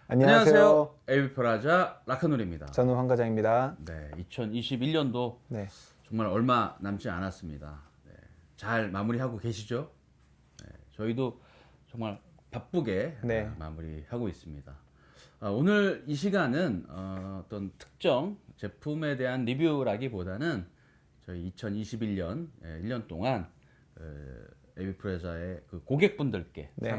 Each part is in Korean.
안녕하세요. 안녕하세요. AV 프라자 라카놀입니다. 저는 황 과장입니다. 네, 2021년도 네, 정말 얼마 남지 않았습니다. 네, 잘 마무리하고 계시죠? 네, 저희도 정말 바쁘게 네. 마무리하고 있습니다. 오늘 이 시간은 어떤 특정 제품에 대한 리뷰라기보다는 저희 2021년 1년 동안 AV 프라자의 그 고객분들께 네.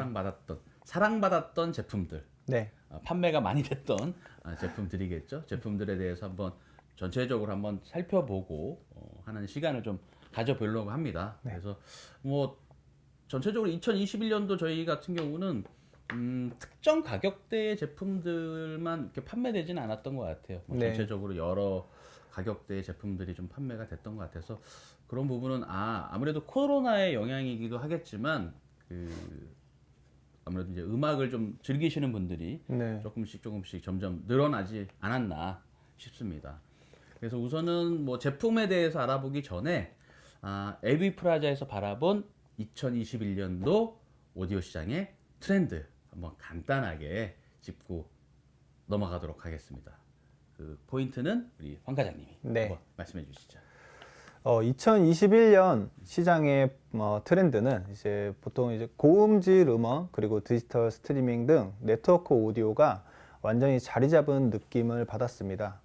사랑받았던 제품들, 네, 판매가 많이 됐던 제품들이겠죠. 제품들에 대해서 한번 전체적으로 한번 살펴보고 하는 시간을 좀 가져보려고 합니다. 네. 그래서 뭐 전체적으로 2021년도 저희 같은 경우는 특정 가격대의 제품들만 이렇게 판매되지는 않았던 것 같아요. 뭐 네. 전체적으로 여러 가격대의 제품들이 좀 판매가 됐던 것 같아서 그런 부분은 아무래도 코로나의 영향이기도 하겠지만 아무래도 이제 음악을 좀 즐기시는 분들이 네. 조금씩 점점 늘어나지 않았나 싶습니다. 그래서 우선은 뭐 제품에 대해서 알아보기 전에 AV 프라자에서 바라본 2021년도 오디오 시장의 트렌드 한번 간단하게 짚고 넘어가도록 하겠습니다. 그 포인트는 우리 황 과장님이 네. 한번 말씀해 주시죠. 2021년 시장의 트렌드는 이제 보통 이제 고음질 음원 그리고 디지털 스트리밍 등 네트워크 오디오가 완전히 자리 잡은 느낌을 받았습니다.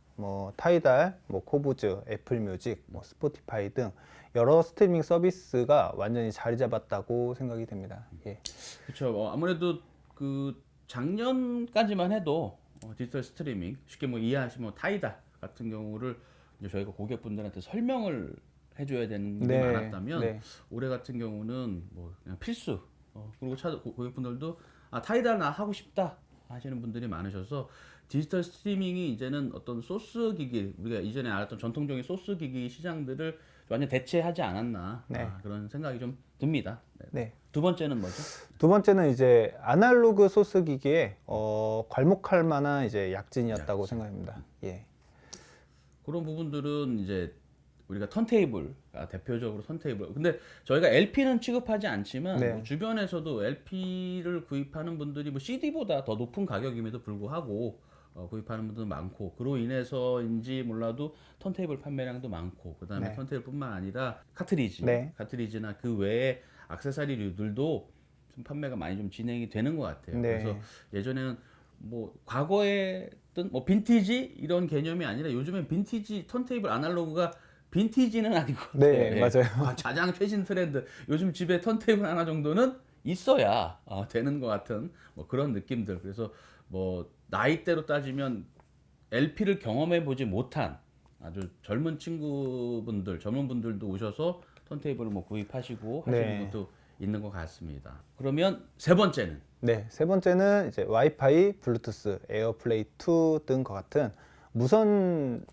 타이달, 코브즈, 애플 뮤직, 스포티파이 등 여러 스트리밍 서비스가 완전히 자리 잡았다고 생각이 됩니다. 예. 그렇죠. 아무래도 그 작년까지만 해도 디지털 스트리밍 쉽게 뭐 이해하시면 타이달 같은 경우를 이제 저희가 고객분들한테 설명을 해줘야 되는 게 네, 많았다면 네. 올해 같은 경우는 뭐 그냥 필수. 그리고 고객분들도 타이달 나 하고 싶다 하시는 분들이 많으셔서 디지털 스트리밍이 이제는 어떤 소스 기기 우리가 이전에 알았던 전통적인 소스 기기 시장들을 완전 대체하지 않았나 네. 그런 생각이 좀 듭니다. 네. 네. 두 번째는 뭐죠? 두 번째는 이제 아날로그 소스 기기에 괄목할 만한 이제 약진이었다고 생각합니다. 예. 그런 부분들은 이제 우리가 턴테이블, 대표적으로 턴테이블. 근데 저희가 LP는 취급하지 않지만 네. 뭐 주변에서도 LP를 구입하는 분들이 뭐 CD보다 더 높은 가격임에도 불구하고 구입하는 분들도 많고 그로 인해서인지 몰라도 턴테이블 판매량도 많고 그다음에 네. 턴테이블뿐만 아니라 카트리지, 네. 카트리지나 그 외에 액세서리류들도 좀 판매가 많이 좀 진행이 되는 것 같아요. 네. 그래서 예전에는 뭐 과거에 어떤 뭐 빈티지 이런 개념이 아니라 요즘엔 빈티지 턴테이블 아날로그가 빈티지는 아닌 것 같아요. 네, 맞아요. 가장 최신 트렌드. 요즘 집에 턴테이블 하나 정도는 있어야 되는 것 같은 뭐 그런 느낌들. 그래서 뭐 나이대로 따지면 LP를 경험해 보지 못한 아주 젊은 친구분들, 젊은 분들도 오셔서 턴테이블을 뭐 구입하시고 하시는 네. 것도 있는 것 같습니다. 그러면 세 번째는 네, 세 번째는 이제 와이파이, 블루투스, 에어플레이 2 등 같은 무선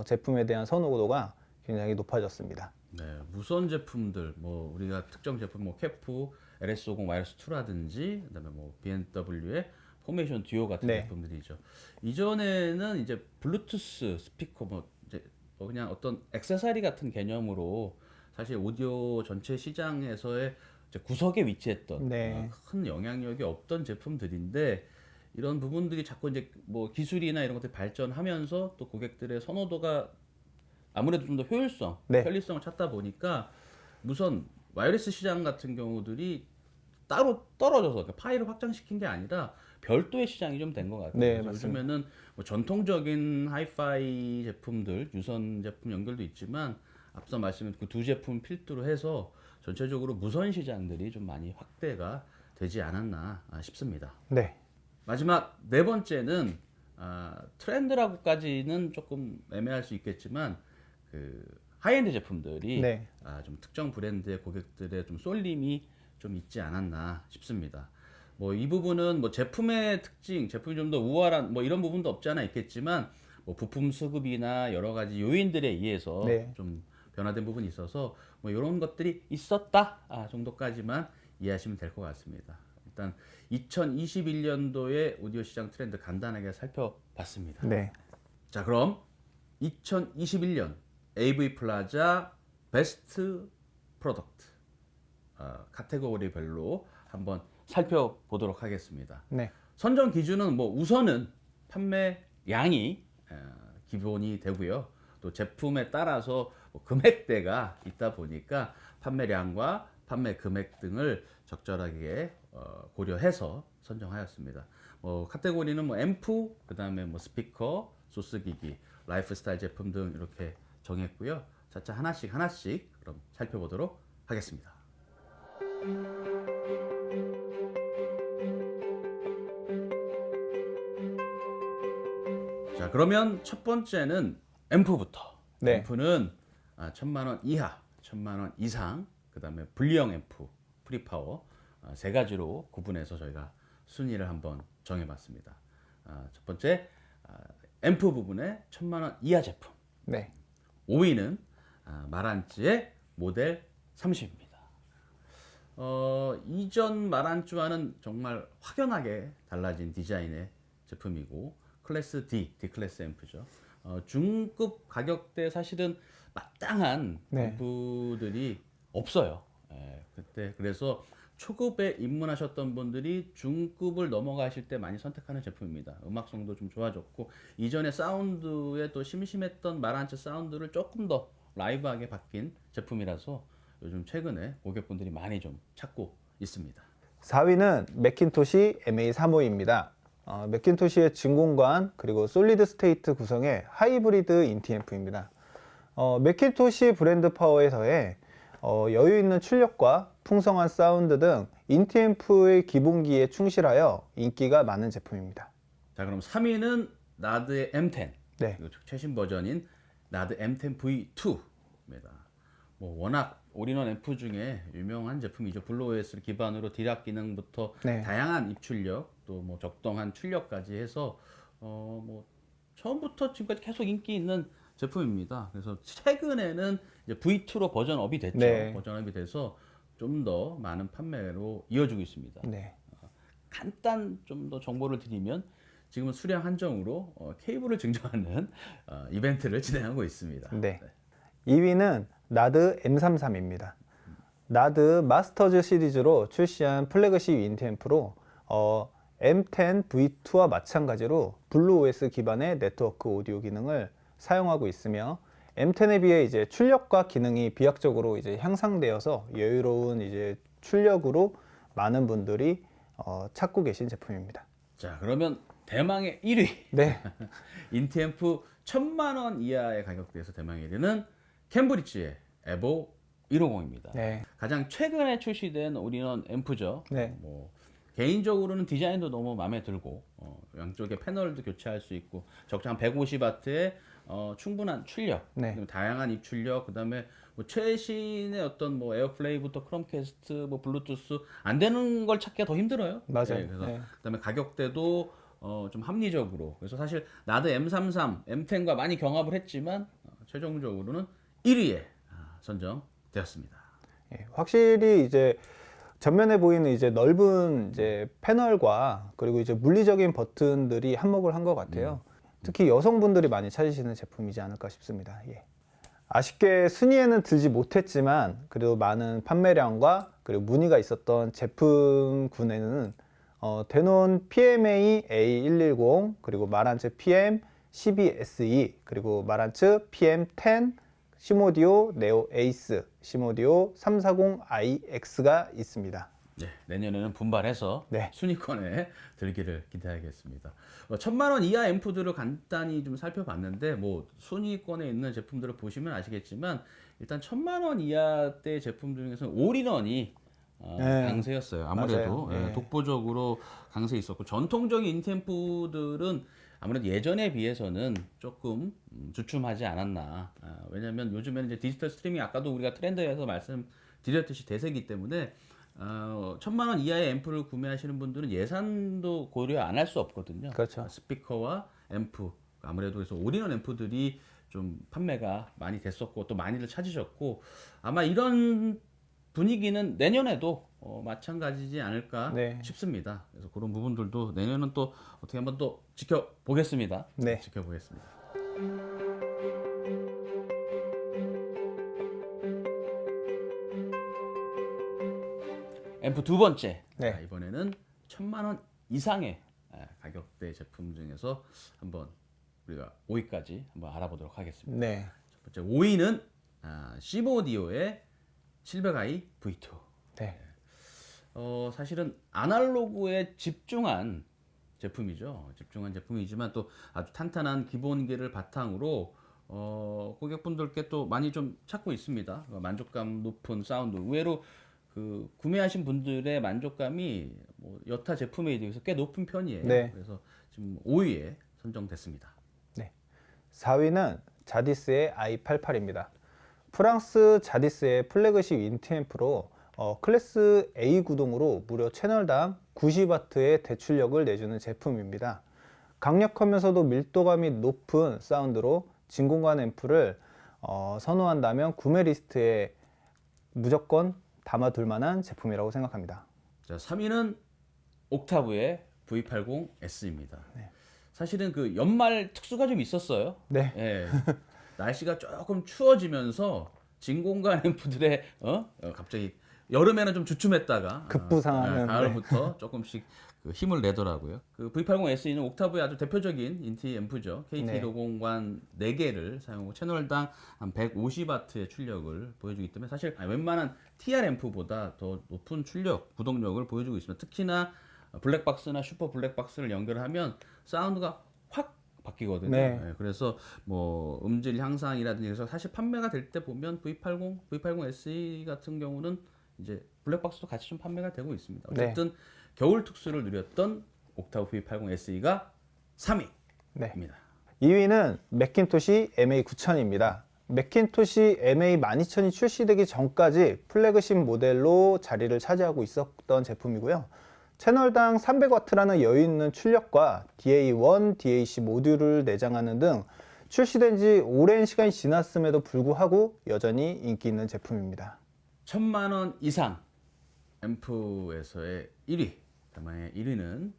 제품에 대한 선호도가 굉장히 높아졌습니다. 네, 무선 제품들 뭐 우리가 특정 제품 뭐 캐프, LS50 와이어스 2라든지 그다음에 뭐 BMW의 포메이션 듀오 같은 네. 제품들이죠. 이전에는 이제 블루투스 스피커 뭐 이제 뭐 그냥 어떤 액세서리 같은 개념으로 사실 오디오 전체 시장에서의 이제 구석에 위치했던 네. 큰 영향력이 없던 제품들인데 이런 부분들이 자꾸 이제 뭐 기술이나 이런 것들이 발전하면서 또 고객들의 선호도가 아무래도 좀 더 효율성, 네. 편리성을 찾다 보니까 무선 와이어리스 시장 같은 경우들이 따로 떨어져서 그러니까 파이를 확장시킨 게 아니라 별도의 시장이 좀 된 것 같아요. 네, 그래서 맞습니다. 요즘에는 뭐 전통적인 하이파이 제품들, 유선 제품 연결도 있지만 앞서 말씀드린 그 두 제품 필두로 해서 전체적으로 무선 시장들이 좀 많이 확대가 되지 않았나 싶습니다. 네. 마지막 네 번째는 트렌드라고까지는 조금 애매할 수 있겠지만 그 하이엔드 제품들이 네. 좀 특정 브랜드의 고객들의 좀 쏠림이 좀 있지 않았나 싶습니다. 뭐 이 부분은 뭐 제품의 특징, 제품이 좀 더 우월한 뭐 이런 부분도 없지 않아 있겠지만 뭐 부품 수급이나 여러 가지 요인들에 의해서 네. 좀 변화된 부분이 있어서 뭐 이런 것들이 있었다 정도까지만 이해하시면 될 것 같습니다. 일단 2021년도의 오디오 시장 트렌드 간단하게 살펴봤습니다. 네. 자, 그럼 2021년 AV 플라자 베스트 프로덕트 카테고리별로 한번 살펴보도록 하겠습니다. 네. 선정 기준은 뭐 우선은 판매량이 기본이 되고요. 또 제품에 따라서 뭐 금액대가 있다 보니까 판매량과 판매 금액 등을 적절하게 고려해서 선정하였습니다. 카테고리는 뭐 앰프, 그다음에 뭐 스피커, 소스기기, 라이프스타일 제품 등 이렇게 정했고요. 차차 하나씩 그럼 살펴보도록 하겠습니다. 자, 그러면 첫 번째는 앰프부터. 네. 앰프는 1,000만 원 이하, 1,000만 원 이상, 그다음에 분리형 앰프, 프리파워 세 가지로 구분해서 저희가 순위를 한번 정해봤습니다. 첫 번째 앰프 부분에 1,000만 원 이하 제품. 네. 5위는 마란츠의 모델 30입니다. 이전 마란츠와는 정말 확연하게 달라진 디자인의 제품이고 클래스 D 클래스 앰프죠. 중급 가격대 사실은 마땅한 네. 앰프들이 없어요. 그때 그래서 초급에 입문하셨던 분들이 중급을 넘어가실 때 많이 선택하는 제품입니다. 음악성도 좀 좋아졌고 이전에 사운드에 또 심심했던 마란츠 사운드를 조금 더 라이브하게 바뀐 제품이라서 요즘 최근에 고객분들이 많이 좀 찾고 있습니다. 4위는 맥킨토시 MA35입니다. 맥킨토시의 진공관 그리고 솔리드 스테이트 구성의 하이브리드 인티앰프입니다. 맥킨토시 브랜드 파워에서의 여유 있는 출력과 풍성한 사운드 등 인티앰프의 기본기에 충실하여 인기가 많은 제품입니다. 자, 그럼 3위는 나드의 M10. 네. 그리고 최신 버전인 나드 M10 V2입니다. 워낙 올인원 앰프 중에 유명한 제품이죠. 블루 OS를 기반으로 디락 기능부터 네. 다양한 입출력, 또 적정한 출력까지 해서 처음부터 지금까지 계속 인기 있는 제품입니다. 그래서 최근에는 이제 V2로 버전업이 됐죠. 네. 버전업이 돼서 좀 더 많은 판매로 이어지고 있습니다. 네. 간단 좀 더 정보를 드리면 지금은 수량 한정으로 케이블을 증정하는 이벤트를 진행하고 있습니다. 네. 2위는 나드 M33입니다. 나드 마스터즈 시리즈로 출시한 플래그십 인티앰프로 M10 V2와 마찬가지로 블루 OS 기반의 네트워크 오디오 기능을 사용하고 있으며 M10에 비해 이제 출력과 기능이 비약적으로 이제 향상되어서 여유로운 이제 출력으로 많은 분들이 찾고 계신 제품입니다. 자, 그러면 대망의 1위. 네. 인티앰프 1,000만 원 이하의 가격대에서 대망의 1위는 캠브리지의 에보 150입니다. 네. 가장 최근에 출시된 올인원 앰프죠. 네. 개인적으로는 디자인도 너무 마음에 들고 양쪽에 패널도 교체할 수 있고 적정 150W의 충분한 출력, 네. 그리고 다양한 입출력, 그다음에 최신의 어떤 에어플레이부터 크롬캐스트, 블루투스 안 되는 걸 찾기가 더 힘들어요. 맞아요. 네, 그래서 네. 그다음에 가격대도 좀 합리적으로. 그래서 사실 나드 M33, M10과 많이 경합을 했지만 최종적으로는 1위에 선정되었습니다. 예, 확실히 이제 전면에 보이는 이제 넓은 이제 패널과 그리고 이제 물리적인 버튼들이 한몫을 한 것 같아요. 특히 여성분들이 많이 찾으시는 제품이지 않을까 싶습니다. 예. 아쉽게 순위에는 들지 못했지만 그래도 많은 판매량과 그리고 문의가 있었던 제품군에는 데논 PMA A110 그리고 마란츠 PM 12SE 그리고 마란츠 PM10 시모디오 네오 에이스 시모디오 340iX가 있습니다. 네, 내년에는 분발해서 네. 순위권에 들기를 기대하겠습니다. 1,000만 원 이하 앰프들을 간단히 좀 살펴봤는데 순위권에 있는 제품들을 보시면 아시겠지만 일단 1,000만 원 이하대 제품 중에서는 올인원이 네. 강세였어요. 아무래도 맞아요. 네. 독보적으로 강세 있었고 전통적인 인티앰프들은 아무래도 예전에 비해서는 조금 주춤하지 않았나. 왜냐하면 요즘에는 이제 디지털 스트리밍 아까도 우리가 트렌드에서 말씀드렸듯이 대세이기 때문에 1,000만 원 이하의 앰프를 구매하시는 분들은 예산도 고려 안 할 수 없거든요. 그렇죠. 스피커와 앰프 아무래도 그래서 올인원 앰프들이 좀 판매가 많이 됐었고 또 많이들 찾으셨고 아마 이런 분위기는 내년에도 마찬가지지 않을까 네. 싶습니다. 그래서 그런 부분들도 내년은 또 어떻게 한번 또 지켜보겠습니다. 네. 지켜보겠습니다. 앰프 두 번째. 네. 이번에는 1,000만 원 이상의 가격대 제품 중에서 한번 우리가 5위까지 한번 알아보도록 하겠습니다. 네. 첫 번째 5위는 시모디오의 700i V2. 네. 사실은 아날로그에 집중한 제품이죠. 집중한 제품이지만 또 아주 탄탄한 기본기를 바탕으로 고객분들께 또 많이 좀 찾고 있습니다. 만족감 높은 사운드. 의외로 그 구매하신 분들의 만족감이 뭐 여타 제품에 비해서 꽤 높은 편이에요. 네. 그래서 지금 5위에 선정됐습니다. 네. 4위는 자디스의 i88입니다. 프랑스 자디스의 플래그십 인티앰프로 클래스 A 구동으로 무려 채널당 90W의 대출력을 내주는 제품입니다. 강력하면서도 밀도감이 높은 사운드로 진공관 앰프를 선호한다면 구매 리스트에 무조건 담아둘 만한 제품이라고 생각합니다. 자, 3위는 옥타브의 V80S입니다. 사실은 그 연말 특수가 좀 있었어요. 네. 예. 날씨가 조금 추워지면서 진공관 앰프들의 갑자기 여름에는 좀 주춤했다가 급부상하는, 가을부터 조금씩 그 힘을 내더라고요. 그 V80Se는 옥타브의 아주 대표적인 인티 앰프죠. KT 네. 로공관 4개를 사용하고 채널당 한 150W의 출력을 보여주기 때문에 사실 웬만한 TR 앰프보다 더 높은 출력, 구동력을 보여주고 있습니다. 특히나 블랙박스나 슈퍼 블랙박스를 연결하면 사운드가 확 바뀌거든요. 네. 예, 그래서 뭐 음질 향상이라든지 해서 사실 판매가 될 때 보면 V80 SE 같은 경우는 이제 블랙박스도 같이 좀 판매가 되고 있습니다. 어쨌든 겨울 특수를 누렸던 옥타브 V80 SE가 3위입니다. 네. 2위는 맥킨토시 MA9000입니다. 맥킨토시 MA12000이 출시되기 전까지 플래그십 모델로 자리를 차지하고 있었던 제품이고요. 채널당 300W라는 여유 있는 출력과 DA1, DAC 모듈을 내장하는 등 출시된 지 오랜 시간이 지났음에도 불구하고 여전히 인기 있는 제품입니다. 1,000만 원 이상 앰프에서의 1위. 다만의 1위는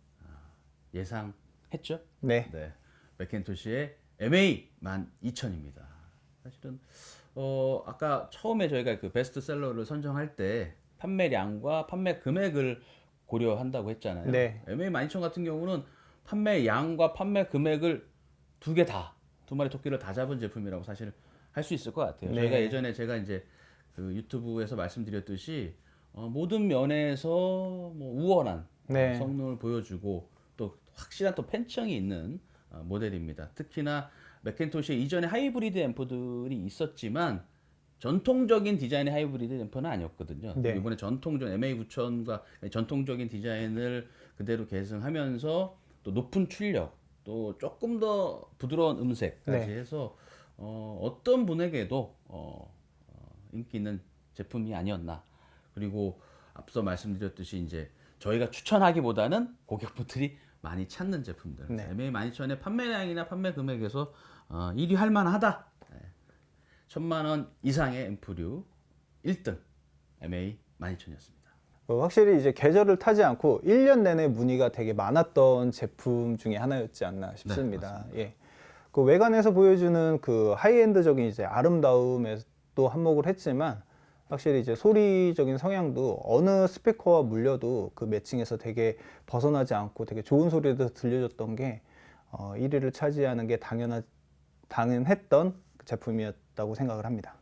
예상했죠? 네. 네. 맥킨토시의 MA12000입니다. 사실은 아까 처음에 저희가 그 베스트셀러를 선정할 때 판매량과 판매 금액을 고려한다고 했잖아요. 네. MA12000 같은 경우는 판매량과 판매 금액을 두 마리 토끼를 다 잡은 제품이라고 사실 할 수 있을 것 같아요. 네. 저희가 예전에 제가 이제 그 유튜브에서 말씀드렸듯이 모든 면에서 뭐 우월한 네. 성능을 보여주고 또 확실한 또 팬층이 있는 모델입니다. 특히나 맥킨토시의 이전에 하이브리드 앰프들이 있었지만 전통적인 디자인의 하이브리드 앰프는 아니었거든요. 네. 이번에 전통적 MA9000과 전통적인 디자인을 그대로 계승하면서 또 높은 출력, 또 조금 더 부드러운 음색까지 네. 해서 어떤 분에게도 인기 있는 제품이 아니었나. 그리고 앞서 말씀드렸듯이 이제 저희가 추천하기보다는 고객분들이 많이 찾는 제품들. 네. MA12000의 판매량이나 판매 금액에서 1위 할 만하다. 1,000만 원 이상의 앰프류 1등 MA12000이었습니다. 확실히 이제 계절을 타지 않고 1년 내내 문의가 되게 많았던 제품 중에 하나였지 않나 싶습니다. 예. 그 외관에서 보여주는 그 하이엔드적인 이제 아름다움에도 한몫을 했지만 확실히 이제 소리적인 성향도 어느 스피커와 물려도 그 매칭에서 되게 벗어나지 않고 되게 좋은 소리도 들려줬던 게 1위를 차지하는 게 당연했던 제품이었다고 생각을 합니다.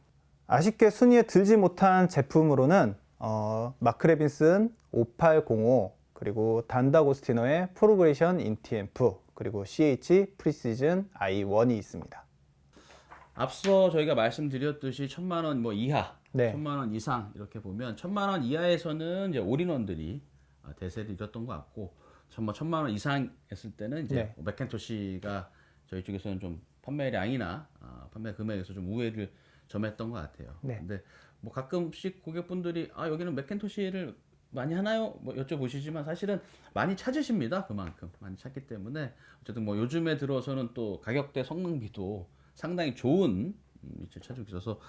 아쉽게 순위에 들지 못한 제품으로는 마크 레빈슨 5805 그리고 단다고스티노의 프로그레이션 인티 앰프 그리고 CH 프리시즌 i1이 있습니다. 앞서 저희가 말씀드렸듯이 1,000만 원 뭐 이하, 네. 1,000만 원 이상 이렇게 보면 1,000만 원 이하에서는 이제 올인원들이 대세를 이뤘던 것 같고 1,000만 원 이상 했을 때는 이제 네. 맥킨토시가 저희 쪽에서는 좀 판매량이나 판매 금액에서 좀 우위를 점했던 것 같아요. 네. 근데 뭐 가끔씩 고객분들이 여기는 맥킨토시를 많이 하나요? 뭐 여쭤보시지만 사실은 많이 찾으십니다. 그만큼 많이 찾기 때문에 어쨌든 뭐 요즘에 들어서는 또 가격대 성능비도 상당히 좋은 위치를 찾고 있어서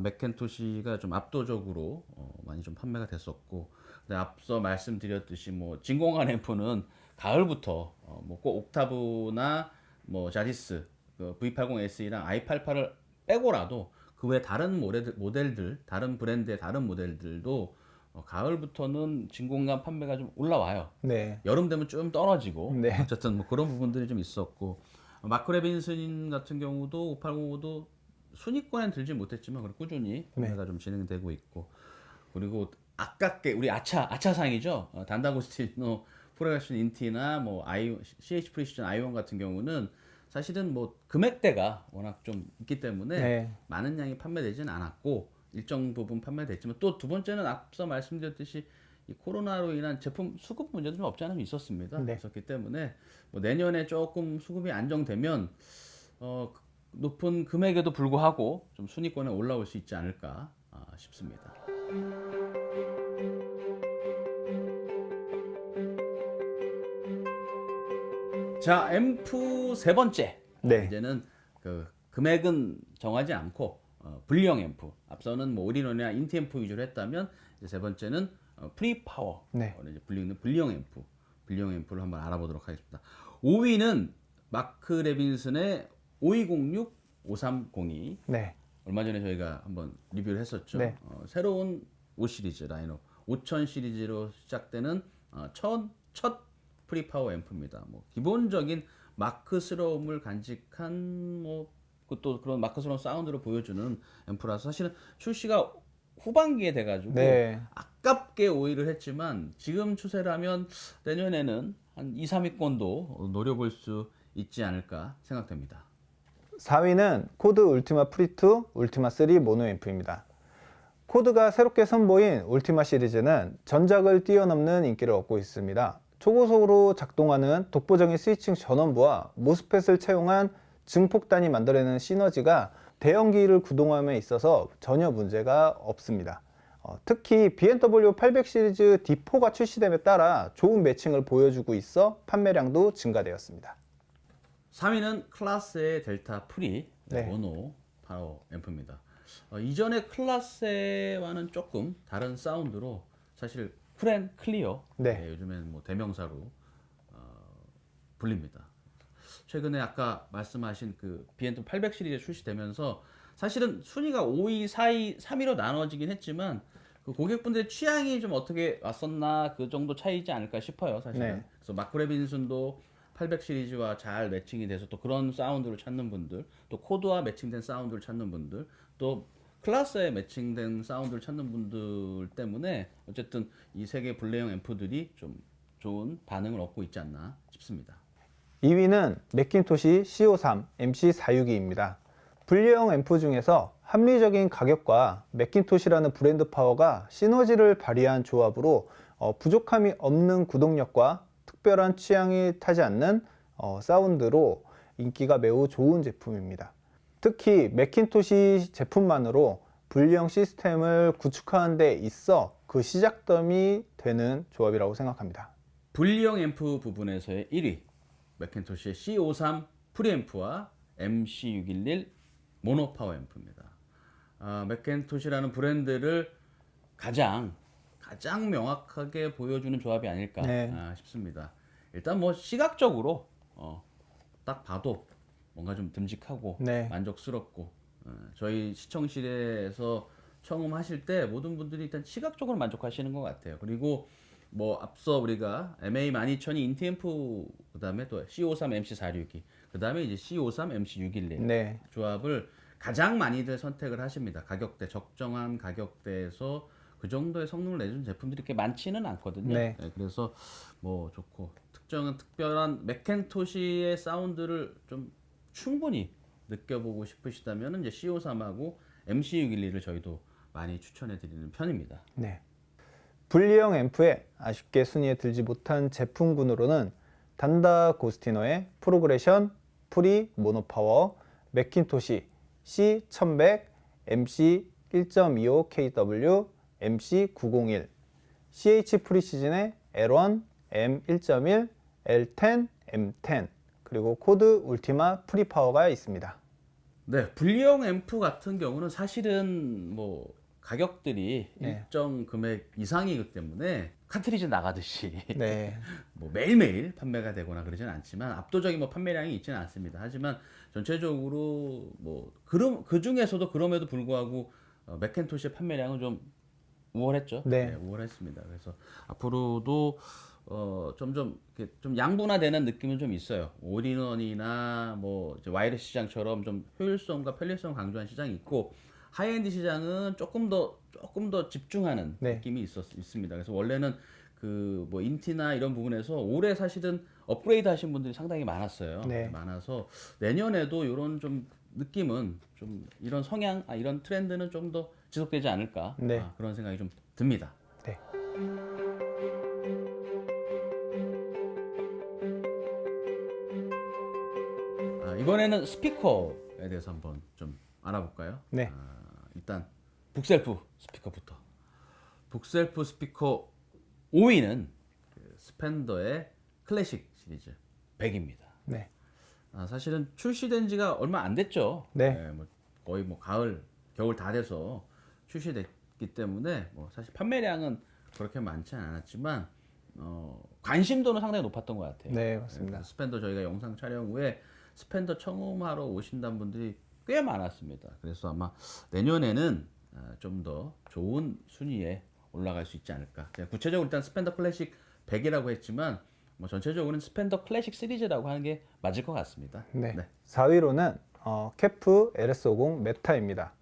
맥킨토시가 좀 압도적으로 많이 좀 판매가 됐었고, 근데 앞서 말씀드렸듯이 뭐 진공관 앰프는 가을부터 뭐 꼭 옥타브나 뭐 자디스 그 V80 SE랑 i88을 빼고라도 그 외 다른 모델들, 다른 브랜드의 다른 모델들도 가을부터는 진공관 판매가 좀 올라와요. 네. 여름 되면 좀 떨어지고 네. 어쨌든 뭐 그런 부분들이 좀 있었고 마크 레빈슨 같은 경우도 5805도 순위권엔 들지 못했지만 그래도 꾸준히 판매가 좀 진행되고 있고 그리고 아깝게 우리 아차상이죠. 단다고스티노 프로렉션 인티나 뭐 CH 프리시전 아이온 같은 경우는 사실은 뭐 금액대가 워낙 좀 있기 때문에 네. 많은 양이 판매되지는 않았고 일정 부분 판매됐지만 또 두 번째는 앞서 말씀드렸듯이 이 코로나로 인한 제품 수급 문제도 좀 없지 않아 있었습니다. 네. 있었기 때문에 뭐 내년에 조금 수급이 안정되면 높은 금액에도 불구하고 좀 순위권에 올라올 수 있지 않을까 싶습니다. 자, 앰프 세 번째. 네. 이제는 그 금액은 정하지 않고 분리형 앰프. 앞서는 뭐 올인원이나 인티 앰프 위주로 했다면 이제 세 번째는 프리 파워. 네. 이제 불리는 분리형 앰프. 분리형 앰프를 한번 알아보도록 하겠습니다. 5위는 마크 레빈슨의 5206 5302. 네. 얼마 전에 저희가 한번 리뷰를 했었죠. 네. 새로운 5 시리즈 라인업 5000 시리즈로 시작되는 첫 프리파워 앰프입니다. 뭐 기본적인 마크스러움을 간직한 뭐 또 그런 마크스러운 사운드를 보여주는 앰프라서 사실은 출시가 후반기에 돼가지고 네. 아깝게 오일을 했지만 지금 추세라면 내년에는 한 2, 3위권도 노려볼 수 있지 않을까 생각됩니다. 4위는 코드 울티마 프리2 울티마 3 모노 앰프입니다. 코드가 새롭게 선보인 울티마 시리즈는 전작을 뛰어넘는 인기를 얻고 있습니다. 초고속으로 작동하는 독보적인 스위칭 전원부와 모스펫을 채용한 증폭단이 만들어내는 시너지가 대형기를 구동함에 있어서 전혀 문제가 없습니다. 특히 BMW 800 시리즈 D4가 출시됨에 따라 좋은 매칭을 보여주고 있어 판매량도 증가되었습니다. 3위는 클라스의 델타 프리 네. 모노 파워 앰프입니다. 이전의 클라스와는 조금 다른 사운드로 사실 쿨앤 클리어 네. 요즘엔 뭐 대명사로 불립니다. 최근에 아까 말씀하신 그 BMW 800 시리즈 출시되면서 사실은 순위가 5위, 4위, 3위로 나눠지긴 했지만 그 고객분들의 취향이 좀 어떻게 왔었나 그 정도 차이지 않을까 싶어요, 사실은. 네. 그래서 마크 레빈슨도 800 시리즈와 잘 매칭이 돼서 또 그런 사운드를 찾는 분들, 또 코드와 매칭된 사운드를 찾는 분들, 또 클래스에 매칭된 사운드를 찾는 분들 때문에 어쨌든 이 세 개 분리형 앰프들이 좀 좋은 반응을 얻고 있지 않나 싶습니다. 2위는 맥킨토시 C53 MC462입니다. 분리형 앰프 중에서 합리적인 가격과 맥킨토시라는 브랜드 파워가 시너지를 발휘한 조합으로 부족함이 없는 구동력과 특별한 취향이 타지 않는 사운드로 인기가 매우 좋은 제품입니다. 특히 맥킨토시 제품만으로 분리형 시스템을 구축하는 데 있어 그 시작점이 되는 조합이라고 생각합니다. 분리형 앰프 부분에서의 1위 맥킨토시의 C53 프리앰프와 MC611 모노파워 앰프입니다. 맥킨토시라는 브랜드를 가장 명확하게 보여주는 조합이 아닐까 네. 싶습니다. 일단 뭐 시각적으로 딱 봐도 뭔가 좀 듬직하고 네. 만족스럽고 저희 시청실에서 청음하실 때 모든 분들이 일단 시각적으로 만족하시는 것 같아요. 그리고 뭐 앞서 우리가 MA12000이 인티앰프 그다음에 또 C53 MC462 그다음에 이제 C53 MC611 네. 조합을 가장 많이들 선택을 하십니다. 가격대 적정한 가격대에서 그 정도의 성능을 내주는 제품들이 그렇게 많지는 않거든요. 네. 그래서 뭐 좋고 특별한 맥킨토시의 사운드를 좀 충분히 느껴보고 싶으시다면 이제 C53하고 MC611을 저희도 많이 추천해 드리는 편입니다. 네. 분리형 앰프에 아쉽게 순위에 들지 못한 제품군으로는 단다고스티노의 프로그레션 프리 모노파워, 맥킨토시 C1100, MC 1.25kW, MC 901, CH 프리시즌의 L1, M1.1, L10, M10, 그리고 코드 울티마 프리파워가 있습니다. 네, 분리형 앰프 같은 경우는 사실은 뭐 가격들이 네. 일정 금액 이상이기 때문에 카트리지 나가듯이 네. 뭐 매일매일 판매가 되거나 그러진 않지만 압도적인 뭐 판매량이 있지는 않습니다. 하지만 전체적으로 뭐 그 중에서도 그럼에도 불구하고 맥킨토시의 판매량은 좀 우월했죠. 네. 우월했습니다. 그래서 앞으로도 점점 이렇게 좀 양분화되는 느낌은 좀 있어요. 올인원이나 뭐 이제 와이드 시장처럼 좀 효율성과 편리성 강조한 시장이 있고 하이엔드 시장은 조금 더 집중하는 네. 느낌이 있습니다. 그래서 원래는 그 뭐 인티나 이런 부분에서 올해 사실은 업그레이드 하신 분들이 상당히 많았어요. 네. 많아서 내년에도 이런 좀 느낌은 좀 이런 성향, 이런 트렌드는 좀 더 지속되지 않을까 네. 그런 생각이 좀 듭니다. 네. 이번에는 스피커에 대해서 한번 좀 알아볼까요? 네. 일단 북셀프 스피커부터. 북셀프 스피커 5위는 스펜더의 클래식 시리즈 100입니다. 네. 사실은 출시된 지가 얼마 안 됐죠. 네. 뭐 거의 뭐 가을, 겨울 다 돼서 출시됐기 때문에 뭐 사실 판매량은 그렇게 많지 않았지만 관심도는 상당히 높았던 것 같아요. 네, 맞습니다. 스펜더 저희가 영상 촬영 후에 스펜더 청음하러 오신다는 분들이 꽤 많았습니다. 그래서 아마 내년에는 좀 더 좋은 순위에 올라갈 수 있지 않을까. 구체적으로 일단 스펜더 클래식 100이라고 했지만 뭐 전체적으로는 스펜더 클래식 시리즈라고 하는 게 맞을 것 같습니다. 네. 4위로는 캐프 LS50 메타입니다.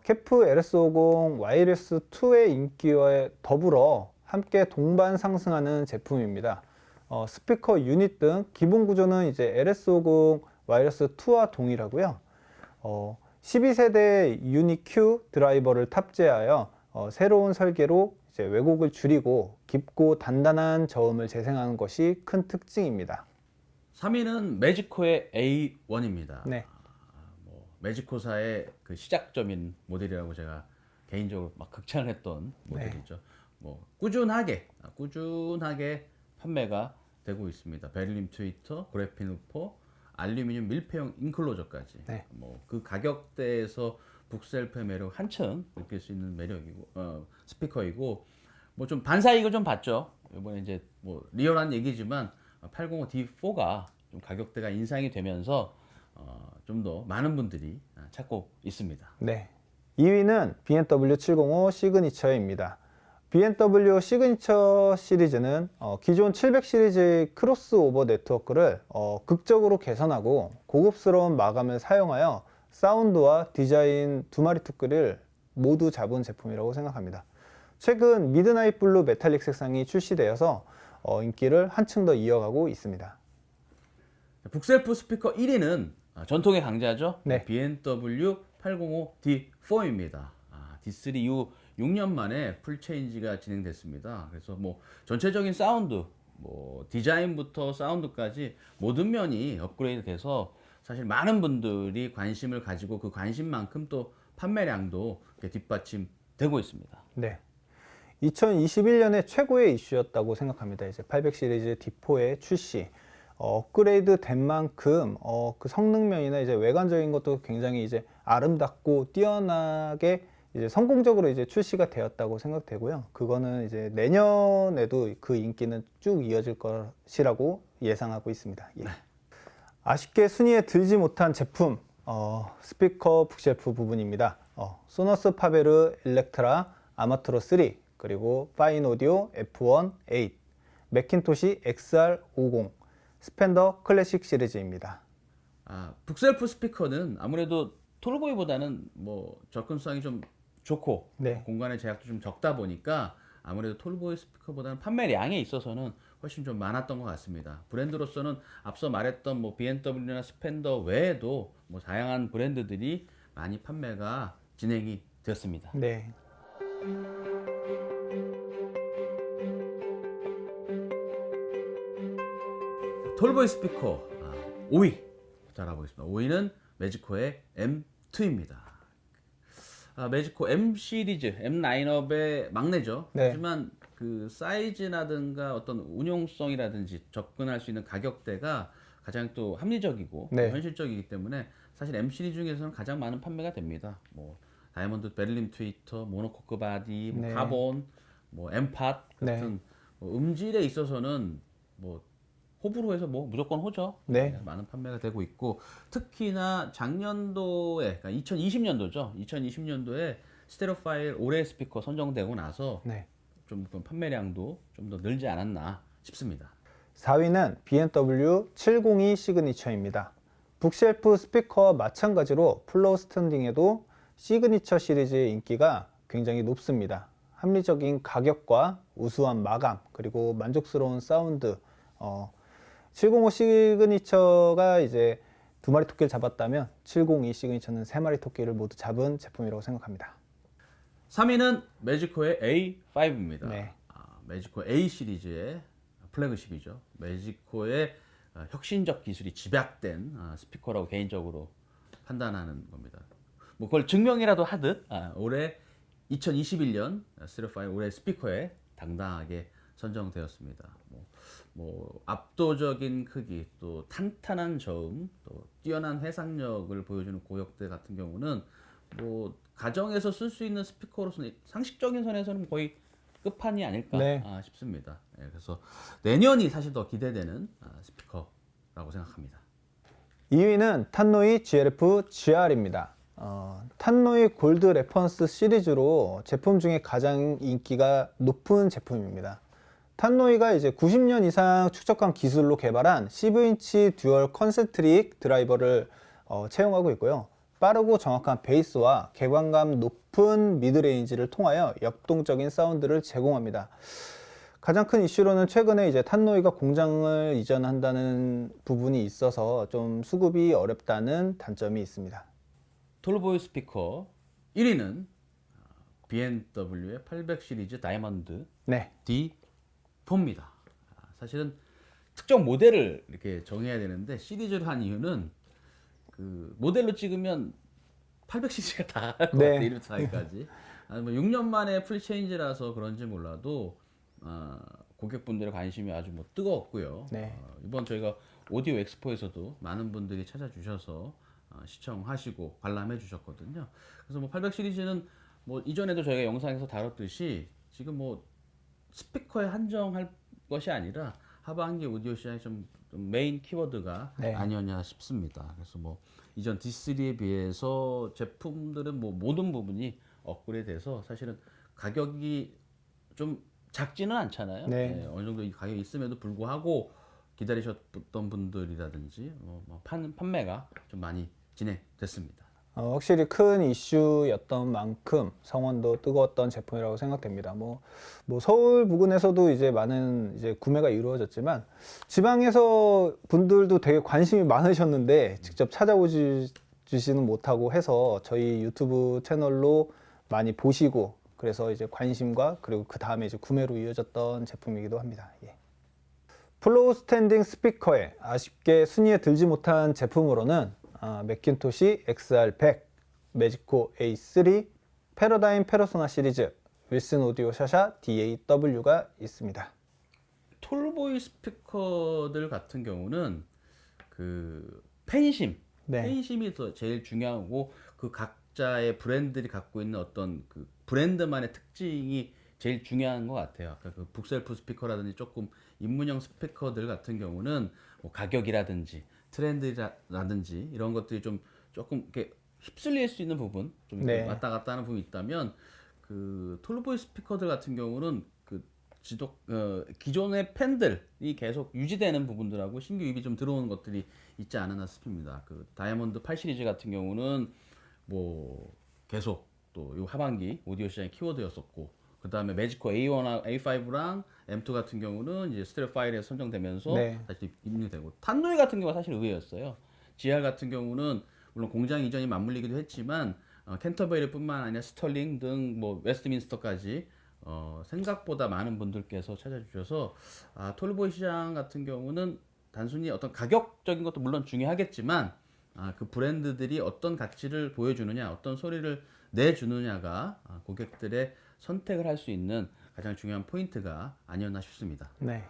캐프 LS50 와이어리스 2의 인기와 더불어 함께 동반 상승하는 제품입니다. 스피커 유닛 등 기본 구조는 이제 LS50 와이어리스 2와 동일하고요. 12세대 유닛 Q 드라이버를 탑재하여 새로운 설계로 이제 왜곡을 줄이고 깊고 단단한 저음을 재생하는 것이 큰 특징입니다. 3위는 매지코의 A1입니다. 네. 매지코사의 그 시작점인 모델이라고 제가 개인적으로 막 극찬을 했던 모델이죠. 뭐 꾸준하게 판매가 되고 있습니다. 베를린 트위터, 그래핀 우퍼, 알루미늄 밀폐형 인클로저까지. 네. 뭐 그 가격대에서 북셀프의 매력 한층 느낄 수 있는 매력이고 스피커이고 뭐 좀 반사이익을 좀 봤죠. 이번에 이제 뭐 리얼한 얘기지만 805D4가 좀 가격대가 인상이 되면서 좀 더 많은 분들이 찾고 있습니다. 네. 2위는 BMW 705 시그니처입니다. BMW 시그니처 시리즈는 기존 700 시리즈의 크로스오버 네트워크를 극적으로 개선하고 고급스러운 마감을 사용하여 사운드와 디자인 두 마리 토끼를 모두 잡은 제품이라고 생각합니다. 최근 미드나잇 블루 메탈릭 색상이 출시되어서 인기를 한층 더 이어가고 있습니다. 북셀프 스피커 1위는 전통의 강자죠. 네. BMW 805D4입니다. D3 이후 6년 만에 풀 체인지가 진행됐습니다. 그래서 뭐 전체적인 사운드, 뭐 디자인부터 사운드까지 모든 면이 업그레이드 돼서 사실 많은 분들이 관심을 가지고 그 관심만큼 또 판매량도 뒷받침되고 있습니다. 네. 2021년에 최고의 이슈였다고 생각합니다. 이제 800 시리즈 D4의 출시. 업그레이드 된 만큼 그 성능면이나 이제 외관적인 것도 굉장히 이제 아름답고 뛰어나게 이제 성공적으로 이제 출시가 되었다고 생각되고요. 그거는 이제 내년에도 그 인기는 쭉 이어질 것이라고 예상하고 있습니다. 예. 아쉽게 순위에 들지 못한 제품 스피커 북쉘프 부분입니다. 소너스 파베르 일렉트라 아마트로 3 그리고 파인 오디오 F1 8 맥킨토시 XR50 스펜더 클래식 시리즈입니다. 북셀프 스피커는 아무래도 톨보이보다는 뭐 접근성이 좀 좋고 네. 공간의 제약도 좀 적다 보니까 아무래도 톨보이 스피커보다는 판매량에 있어서는 훨씬 좀 많았던 것 같습니다. 브랜드로서는 앞서 말했던 뭐 BMW나 스펜더 외에도 뭐 다양한 브랜드들이 많이 판매가 진행이 되었습니다. 네. 톨보이 스피커 5위부터 알아보겠습니다. 5위는 매지코의 M2입니다. 매지코 M 시리즈, M 라인업의 막내죠. 네. 하지만 그 사이즈라든가 어떤 운용성이라든지 접근할 수 있는 가격대가 가장 또 합리적이고 네. 현실적이기 때문에 사실 M 시리즈 중에서는 가장 많은 판매가 됩니다. 뭐 다이아몬드 베를린 트위터, 모노코크 바디, 뭐 네. 카본, 뭐 엠팟 같은 네. 뭐 음질에 있어서는 뭐 호불호 해서 뭐 무조건 호죠. 네. 많은 판매가 되고 있고 특히나 작년도에 그러니까 2020년도죠. 2020년도에 스테레오 파일 올해 스피커 선정되고 나서 네. 좀 판매량도 좀 더 늘지 않았나 싶습니다. 4위는 B&W 702 시그니처입니다. 북쉘프 스피커와 마찬가지로 플로우 스탠딩에도 시그니처 시리즈의 인기가 굉장히 높습니다. 합리적인 가격과 우수한 마감, 그리고 만족스러운 사운드. 705 시그니처가 이제 두 마리 토끼를 잡았다면 702 시그니처는 세 마리 토끼를 모두 잡은 제품이라고 생각합니다. 3위는 매지코의 A5입니다. 네. 매지코 A 시리즈의 플래그십이죠. 매지코의 혁신적 기술이 집약된 스피커라고 개인적으로 판단하는 겁니다. 뭐 그걸 증명이라도 하듯 올해 2021년 스테레오파일 올해 스피커에 당당하게 선정되었습니다. 뭐 압도적인 크기, 또 탄탄한 저음, 또 뛰어난 해상력을 보여주는 고역대 같은 경우는 뭐 가정에서 쓸 수 있는 스피커로서는 상식적인 선에서는 거의 끝판이 아닐까 네. 싶습니다. 그래서 내년이 사실 더 기대되는 스피커라고 생각합니다. 2위는 탄노이 GLF GR입니다. 탄노이 골드 레퍼런스 시리즈로 제품 중에 가장 인기가 높은 제품입니다. 탄노이가 이제 90년 이상 축적한 기술로 개발한 10인치 듀얼 컨센트릭 드라이버를 채용하고 있고요. 빠르고 정확한 베이스와 개방감 높은 미드레인지를 통하여 역동적인 사운드를 제공합니다. 가장 큰 이슈로는 최근에 이제 탄노이가 공장을 이전한다는 부분이 있어서 좀 수급이 어렵다는 단점이 있습니다. 톨보이 스피커 1위는 B&W의 800 시리즈 다이아몬드 네, D4입니다. 사실은 특정 모델을 이렇게 정해야 되는데 시리즈를 한 이유는 그 모델로 찍으면 800 시리즈가 다 할 것 네. 같아요. 1부터 4위까지. 뭐 6년 만에 풀 체인지라서 그런지 몰라도 고객분들의 관심이 아주 뭐 뜨거웠고요. 네. 이번 저희가 오디오 엑스포에서도 많은 분들이 찾아주셔서 시청하시고 관람해 주셨거든요. 그래서 뭐 800 시리즈는 뭐 이전에도 저희가 영상에서 다뤘듯이 지금 뭐 스피커에 한정할 것이 아니라 하반기 오디오 시장의 좀 메인 키워드가 네. 아니었냐 싶습니다. 그래서 뭐 이전 D3에 비해서 제품들은 뭐 모든 부분이 업그레이드돼서 사실은 가격이 좀 작지는 않잖아요. 네. 어느 정도 이 가격이 있음에도 불구하고 기다리셨던 분들이라든지 판매가 좀 많이 진행됐습니다. 확실히 큰 이슈였던 만큼 성원도 뜨거웠던 제품이라고 생각됩니다. 뭐 서울 부근에서도 이제 많은 이제 구매가 이루어졌지만 지방에서 분들도 되게 관심이 많으셨는데 직접 찾아오지는 못하고 해서 저희 유튜브 채널로 많이 보시고 그래서 이제 관심과 그리고 그 다음에 이제 구매로 이어졌던 제품이기도 합니다. 예. 플로우 스탠딩 스피커에 아쉽게 순위에 들지 못한 제품으로는 맥킨토시 XR100, 매지코 A3, 패러다임 페르소나 시리즈, 윌슨 오디오 샤샤 DAW가 있습니다. 톨보이 스피커들 같은 경우는 그 팬심, 네. 팬심이 더 제일 중요하고 그 각자의 브랜드들이 갖고 있는 어떤 그 브랜드만의 특징이 제일 중요한 것 같아요. 아까 그 북셀프 스피커라든지 조금 입문형 스피커들 같은 경우는 뭐 가격이라든지 트렌드라든지 이런 것들이 좀 조금 이렇게 휩쓸릴 수 있는 부분, 좀 이렇게 네. 왔다 갔다 하는 부분이 있다면 그 톨보이 스피커들 같은 경우는 그 기존의 팬들이 계속 유지되는 부분들하고 신규 유입이 좀 들어오는 것들이 있지 않았나 싶습니다. 그 다이아몬드 8 시리즈 같은 경우는 뭐 계속 또 이 하반기 오디오 시장의 키워드였었고, 그 다음에 매지코 A1, A5랑 M2 같은 경우는 이제 스테레오 파일에 선정되면서 네. 다시 입력되고, 탄노이 같은 경우가 사실 의외였어요. GR 같은 경우는 물론 공장 이전이 맞물리기도 했지만 캔터베리뿐만 아니라 스털링 등 뭐 웨스트민스터까지 생각보다 많은 분들께서 찾아주셔서 톨보이 시장 같은 경우는 단순히 어떤 가격적인 것도 물론 중요하겠지만 그 브랜드들이 어떤 가치를 보여주느냐, 어떤 소리를 내주느냐가 고객들의 선택을 할 수 있는 가장 중요한 포인트가 아니었나 싶습니다. 네.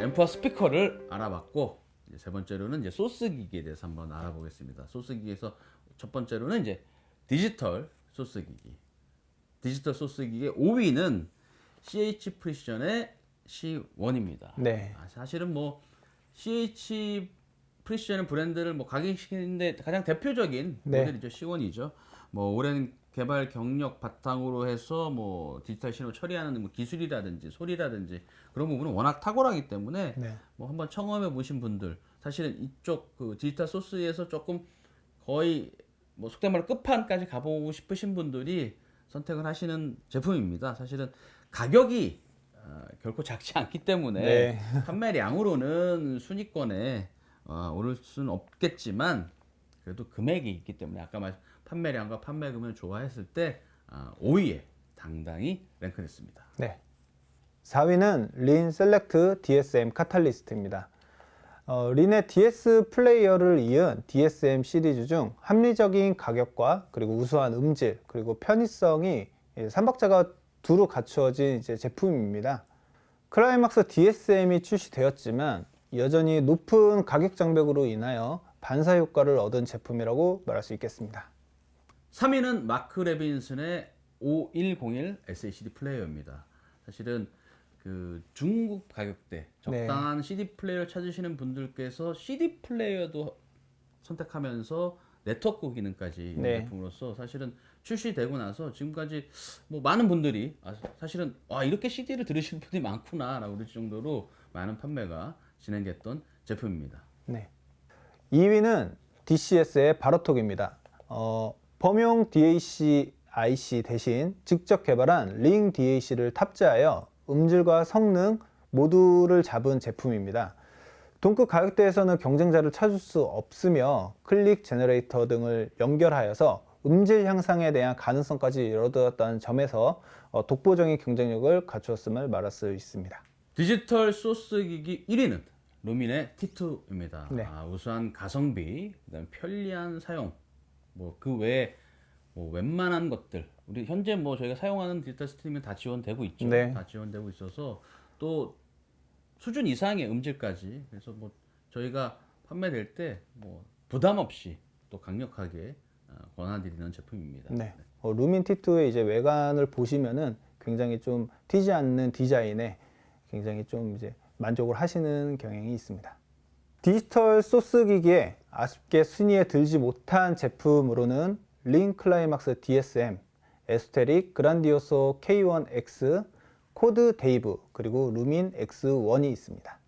앰프와 스피커를 알아봤고, 이제 세 번째로는 이제 소스 기기에 대해서 한번 알아보겠습니다. 소스 기기에서 첫 번째로는 이제 디지털 소스 기기. 디지털 소스 기기의 5위는 CH 프리시전의 C1입니다. 네. 사실은 뭐 CH 프리시저는 브랜드를 뭐 각인시키는데 가장 대표적인 네. 모델이죠. C1이죠. 뭐 오랜 개발 경력 바탕으로 해서 뭐 디지털 신호 처리하는 뭐 기술이라든지 소리라든지 그런 부분은 워낙 탁월하기 때문에 네. 뭐 한번 청험해 보신 분들 사실은 이쪽 그 디지털 소스에서 조금 거의 뭐 속된 말로 끝판까지 가보고 싶으신 분들이 선택을 하시는 제품입니다. 사실은 가격이 결코 작지 않기 때문에 네. 판매량으로는 순위권에 오를 수는 없겠지만 그래도 금액이 있기 때문에 아까 말씀 판매량과 판매금을 좋아했을 때 5위에 당당히 랭크됐습니다. 네. 4위는 린 셀렉트 DSM 카탈리스트입니다. 린의 DS 플레이어를 이은 DSM 시리즈 중 합리적인 가격과 그리고 우수한 음질 그리고 편의성이 3박자가 두루 갖추어진 이제 제품입니다. 클라이막스 DSM이 출시되었지만 여전히 높은 가격 장벽으로 인하여 반사 효과를 얻은 제품이라고 말할 수 있겠습니다. 3위는 마크 레빈슨의 5101 SACD 플레이어입니다. 사실은 그 중국 가격대 적당한 CD 플레이어를 찾으시는 분들께서 CD 플레이어도 선택하면서 네트워크 기능까지 있는 네. 제품으로서 사실은 출시되고 나서 지금까지 뭐 많은 분들이 사실은 이렇게 CD를 들으시는 분이 많구나라고 그럴 정도로 많은 판매가 진행됐던 제품입니다. 네. 2위는 DCS의 바로톡입니다. 범용 DAC IC 대신 직접 개발한 링 DAC를 탑재하여 음질과 성능 모두를 잡은 제품입니다. 동급 가격대에서는 경쟁자를 찾을 수 없으며 클릭 제너레이터 등을 연결하여서 음질 향상에 대한 가능성까지 열어두었다는 점에서 독보적인 경쟁력을 갖추었음을 말할 수 있습니다. 디지털 소스 기기 1위는 루민의 T2입니다. 네. 우수한 가성비, 그다음에 편리한 사용, 뭐 그 외에 뭐 웬만한 것들 우리 현재 뭐 저희가 사용하는 디지털 스트리밍 다 지원되고 있죠. 네. 다 지원되고 있어서 또 수준 이상의 음질까지 그래서 뭐 저희가 판매될 때 뭐 부담 없이 또 강력하게 권해드리는 제품입니다. 네. 루민 T2의 이제 외관을 보시면은 굉장히 좀 튀지 않는 디자인에 굉장히 좀 이제 만족을 하시는 경향이 있습니다. 디지털 소스 기기에 아쉽게 순위에 들지 못한 제품으로는 링 클라이막스 DSM, 에소테릭 그란디오소 K1X, 코드 데이브 그리고 루민 X1이 있습니다.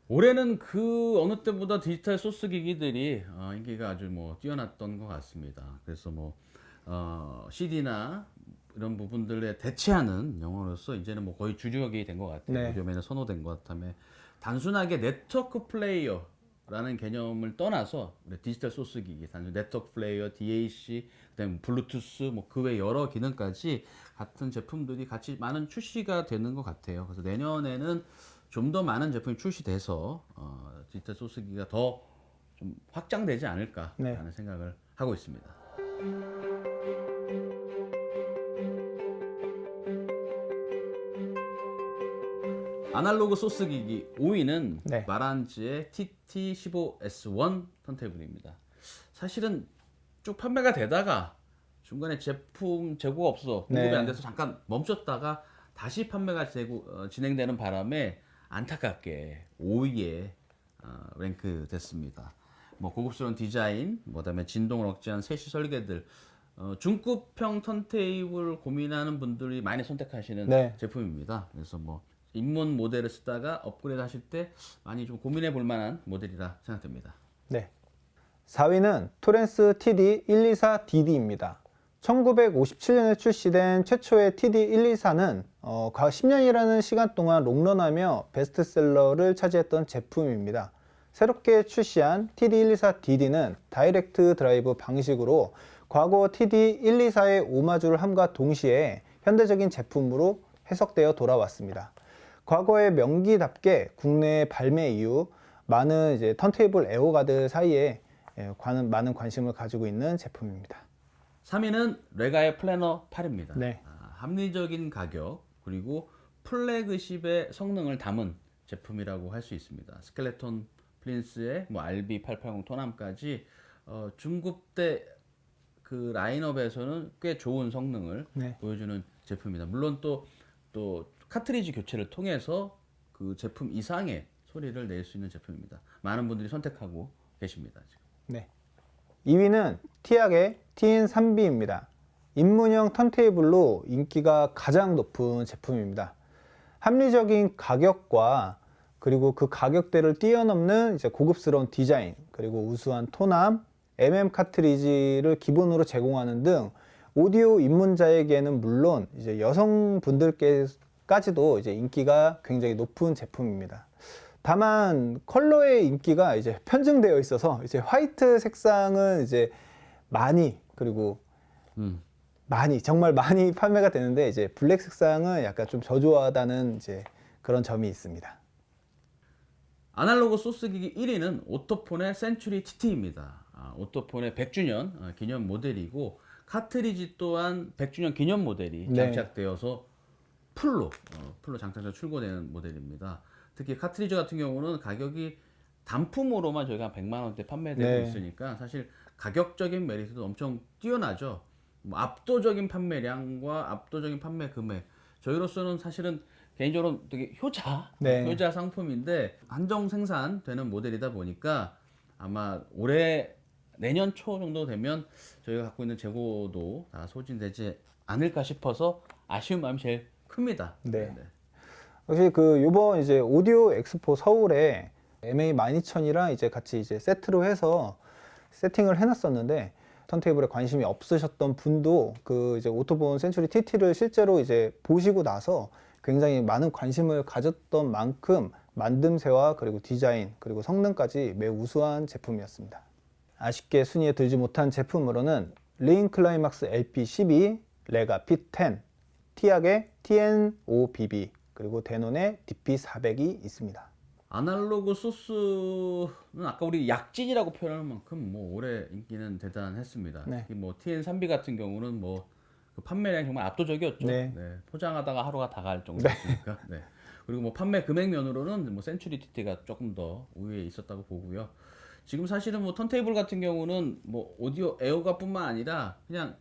올해는 그 어느 때보다 디지털 소스 기기들이 인기가 아주 뭐 뛰어났던 것 같습니다. 그래서 뭐 CD나 이런 부분들에 대체하는 영어로서 이제는 뭐 거의 주력이 된 것 같아요. 네. 요즘에는 선호된 것 같다며 단순하게 네트워크 플레이어라는 개념을 떠나서 디지털 소스 기기, 단순 네트워크 플레이어, DAC, 그다음에 블루투스, 뭐 그 외 여러 기능까지 같은 제품들이 같이 많은 출시가 되는 것 같아요. 그래서 내년에는 좀 더 많은 제품이 출시돼서 디지털 소스 기기가 더 좀 확장되지 않을까라는 네. 생각을 하고 있습니다. 아날로그 소스 기기 5위는 네. 마란지의 TT15S1 턴테이블입니다. 사실은 쭉 판매가 되다가 중간에 제품 재고가 없어 공급이 네. 안 돼서 잠깐 멈췄다가 다시 판매가 진행되는 바람에 안타깝게 5위에 랭크 됐습니다. 뭐 고급스러운 디자인, 그다음에 진동을 억제한 세시 설계들, 중급형 턴테이블 고민하는 분들이 많이 선택하시는 네. 제품입니다. 그래서 뭐 입문 모델을 쓰다가 업그레이드 하실 때 많이 좀 고민해 볼 만한 모델이라 생각됩니다. 네. 4위는 토렌스 TD124DD입니다. 1957년에 출시된 최초의 TD124는 과 10년이라는 시간 동안 롱런하며 베스트셀러를 차지했던 제품입니다. 새롭게 출시한 TD124DD는 다이렉트 드라이브 방식으로 과거 TD124의 오마주를 함과 동시에 현대적인 제품으로 해석되어 돌아왔습니다. 과거의 명기답게 국내 발매 이후 많은 이제 턴테이블 애호가들 사이에 많은 관심을 가지고 있는 제품입니다. 3위는 레가의 플래너 8입니다. 네. 합리적인 가격 그리고 플래그십의 성능을 담은 제품이라고 할 수 있습니다. 스켈레톤 플린스의 뭐 RB880 토남까지 중급대 그 라인업에서는 꽤 좋은 성능을 네. 보여주는 제품입니다. 물론 또 카트리지 교체를 통해서 그 제품 이상의 소리를 낼 수 있는 제품입니다. 많은 분들이 선택하고 계십니다. 지금. 네. 2위는 티악의 TN3B입니다. 입문형 턴테이블로 인기가 가장 높은 제품입니다. 합리적인 가격과 그리고 그 가격대를 뛰어넘는 이제 고급스러운 디자인, 그리고 우수한 토남, 카트리지를 기본으로 제공하는 등 오디오 입문자에게는 물론 이제 여성분들께까지도 이제 인기가 굉장히 높은 제품입니다. 다만 컬러의 인기가 이제 편중되어 있어서 이제 화이트 색상은 이제 많이, 그리고 정말 많이 판매가 되는데, 이제 블랙 색상은 약간 좀 저조하다는 이제 그런 점이 있습니다. 아날로그 소스 기기 1위는 오토폰의 센츄리 TT입니다. 오토폰의 100주년 기념 모델이고, 카트리지 또한 100주년 기념 모델이 네. 장착되어서 풀로 장착해서 출고되는 모델입니다. 특히 카트리지 같은 경우는 가격이 단품으로만 저희가 한 100만 원대 판매되고 네. 있으니까 사실 가격적인 메리트도 엄청 뛰어나죠. 뭐 압도적인 판매량과 압도적인 판매 금액, 저희로서는 사실은 개인적으로 되게 효자 상품인데 한정 생산되는 모델이다 보니까 아마 올해 내년 초 정도 되면 저희가 갖고 있는 재고도 다 소진되지 않을까 싶어서 아쉬운 마음이 제일 큽니다. 네. 역시 그 요번 이제 오디오 엑스포 서울에 MA12000이랑 이제 같이 이제 세트로 해서 세팅을 해놨었는데, 턴테이블에 관심이 없으셨던 분도 그 이제 오토폰 센츄리 TT를 실제로 이제 보시고 나서 굉장히 많은 관심을 가졌던 만큼 만듦새와 그리고 디자인 그리고 성능까지 매우 우수한 제품이었습니다. 아쉽게 순위에 들지 못한 제품으로는 레인 클라이막스 LP12, 레가 P10, 티악의 TN5BB, 그리고 데논의 DP400이 있습니다. 아날로그 소스는 아까 우리 약진이라고 표현할 만큼 뭐 올해 인기는 대단했습니다. 네. 특히 뭐 TN3B 같은 경우는 뭐 그 판매량이 정말 압도적이었죠. 네. 포장하다가 하루가 다 갈 정도였으니까. 네. 그리고 뭐 판매 금액 면으로는 뭐 센츄리 TT가 조금 더 우위에 있었다고 보고요. 지금 사실은 뭐 턴테이블 같은 경우는 뭐 오디오 애호가뿐만 아니라 그냥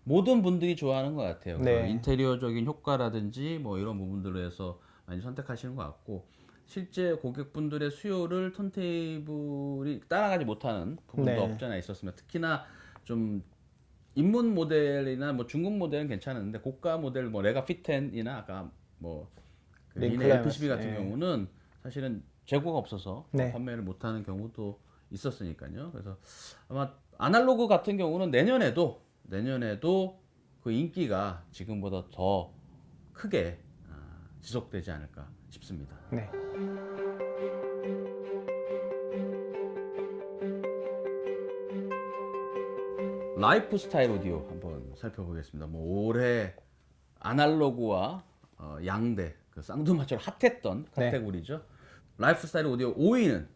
모든 분들이 좋아하는 것 같아요. 네. 그 인테리어적인 효과라든지 뭐 이런 부분들로 해서 많이 선택하시는 것 같고, 실제 고객분들의 수요를 턴테이블이 따라가지 못하는 부분도 네. 없지 않아 있었습니다. 특히나 좀 입문 모델이나 뭐 중급 모델은 괜찮은데 고가 모델 뭐 레가 P10이나 아까 뭐그 링 린의 LP12 클라이막스, 같은 네. 경우는 사실은 재고가 없어서 네. 판매를 못하는 경우도 있었으니까요. 그래서 아마 아날로그 같은 경우는 내년에도 그 인기가 지금보다 더 크게 지속되지 않을까 싶습니다. 네. 라이프 스타일 오디오 한번 살펴보겠습니다. 뭐 올해 아날로그와 양대 그 쌍두마차로 핫했던 네. 카테고리죠. 라이프 스타일 오디오 5위는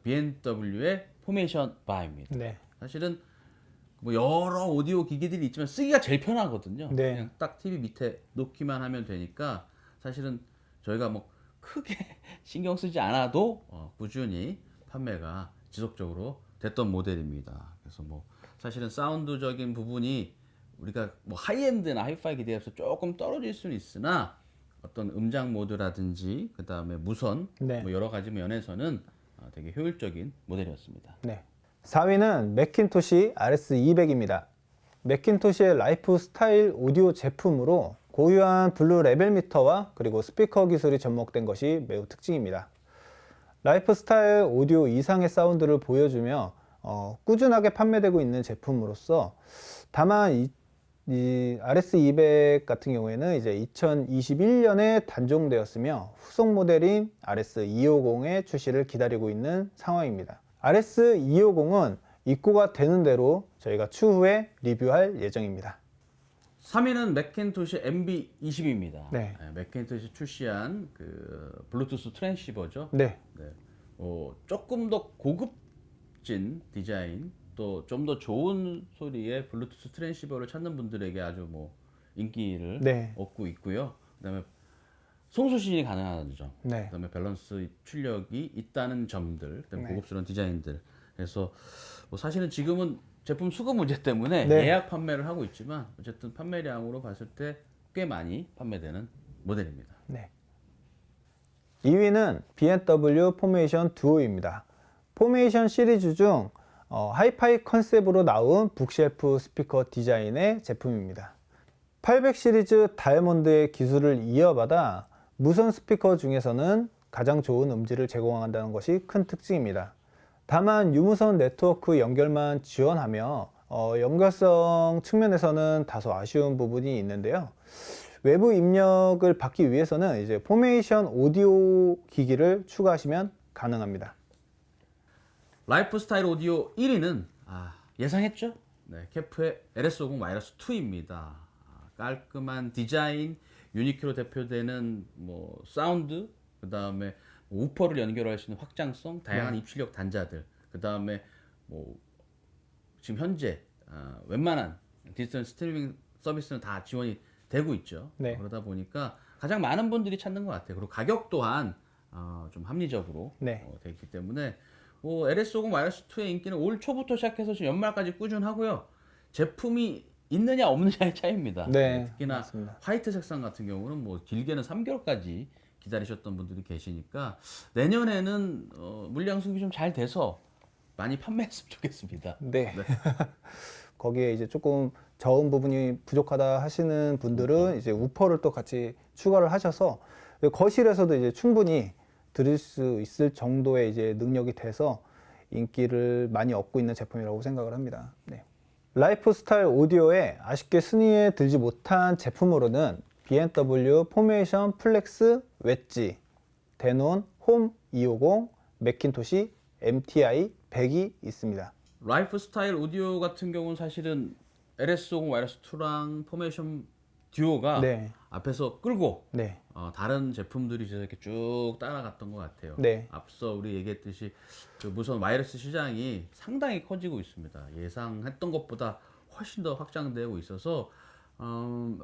BMW의 포메이션 바입니다. 네. 사실은 뭐 여러 오디오 기기들이 있지만 쓰기가 제일 편하거든요. 네. 그냥 딱 TV 밑에 놓기만 하면 되니까 사실은 저희가 뭐 크게 신경 쓰지 않아도 꾸준히 판매가 지속적으로 됐던 모델입니다. 그래서 뭐 사실은 사운드적인 부분이 우리가 뭐 하이엔드나 하이파이 기대에서 조금 떨어질 수는 있으나 어떤 음장 모드라든지 그 다음에 무선 네. 뭐 여러 가지 면에서는 되게 효율적인 모델이었습니다. 네. 4위는 맥킨토시 RS200입니다. 맥킨토시의 라이프 스타일 오디오 제품으로 고유한 블루 레벨 미터와 그리고 스피커 기술이 접목된 것이 매우 특징입니다. 라이프 스타일 오디오 이상의 사운드를 보여주며 꾸준하게 판매되고 있는 제품으로서, 다만 이 RS200 같은 경우에는 이제 2021년에 단종되었으며 후속 모델인 RS250의 출시를 기다리고 있는 상황입니다. RS250은 입고가 되는 대로 저희가 추후에 리뷰할 예정입니다. 3위는 맥킨토시 MB20입니다. 네. 맥킨토시 출시한 그 블루투스 트랜시버죠. 네. 조금 더 고급진 디자인, 또 좀 더 좋은 소리의 블루투스 트랜시버를 찾는 분들에게 아주 뭐 인기를 네. 얻고 있고요. 그다음에 송수신이 가능하다는 점, 네. 그다음에 밸런스 출력이 있다는 점들, 그다음에 네. 고급스러운 디자인들. 그래서 뭐 사실은 지금은 제품 수급 문제 때문에 네. 예약 판매를 하고 있지만 어쨌든 판매량으로 봤을 때 꽤 많이 판매되는 모델입니다. 네. 2위는 BMW 포메이션 듀오입니다. 포메이션 시리즈 중 하이파이 컨셉으로 나온 북쉘프 스피커 디자인의 제품입니다. 800 시리즈 다이아몬드의 기술을 이어받아 무선 스피커 중에서는 가장 좋은 음질을 제공한다는 것이 큰 특징입니다. 다만 유무선 네트워크 연결만 지원하며 연결성 측면에서는 다소 아쉬운 부분이 있는데요. 외부 입력을 받기 위해서는 이제 포메이션 오디오 기기를 추가하시면 가능합니다. 라이프스타일 오디오 1위는 예상했죠? 네, 캐프의 LS50 와이러스 2입니다. 깔끔한 디자인, 유니키로 대표되는 뭐 사운드, 그 다음에 우퍼를 연결할 수 있는 확장성, 다양한 입출력 단자들, 그 다음에 뭐 지금 현재 웬만한 디지털 스트리밍 서비스는 다 지원이 되고 있죠. 네. 그러다 보니까 가장 많은 분들이 찾는 것 같아요. 그리고 가격 또한 좀 합리적으로 네. 돼 있기 때문에 뭐 LS50 와이러스 2의 인기는 올 초부터 시작해서 지금 연말까지 꾸준하고요. 제품이 있느냐 없느냐의 차이입니다. 네, 특히나 맞습니다. 화이트 색상 같은 경우는 뭐 길게는 3개월까지 기다리셨던 분들이 계시니까 내년에는 물량 수급이 좀 잘 돼서 많이 판매했으면 좋겠습니다. 네. 거기에 이제 조금 저음 부분이 부족하다 하시는 분들은 이제 우퍼를 또 같이 추가를 하셔서 거실에서도 이제 충분히 들을 수 있을 정도의 이제 능력이 돼서 인기를 많이 얻고 있는 제품이라고 생각을 합니다. 네. 라이프스타일 오디오에 아쉽게 순위에 들지 못한 제품으로는 B&W 포메이션 플렉스 웨지, 데논 홈 250, 맥킨토시 MTI 100이 있습니다. 라이프스타일 오디오 같은 경우는 사실은 LS50 와이러스 2랑 포메이션 듀오가 네. 앞에서 끌고 네. 다른 제품들이 이렇게 쭉 따라갔던 것 같아요. 네. 앞서 우리 얘기했듯이 그 무선 와이러스 시장이 상당히 커지고 있습니다. 예상했던 것보다 훨씬 더 확장되고 있어서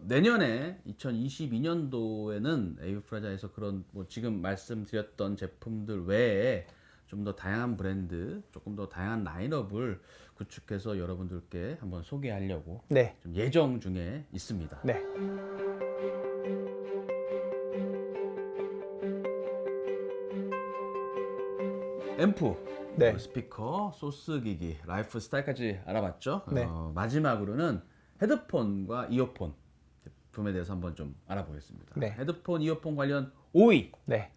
내년에 2022년도에는 에이프라자에서 그런 뭐 지금 말씀드렸던 제품들 외에 좀 더 다양한 브랜드, 조금 더 다양한 라인업을 구축해서 여러분들께 한번 소개하려고 네. 좀 예정 중에 있습니다. 네. 앰프, 네. 스피커, 소스 기기, 라이프 스타일까지 알아봤죠? 네. 마지막으로는 헤드폰과 이어폰 제품에 대해서 한번 좀 알아보겠습니다. 네. 헤드폰, 이어폰 관련 5위 네.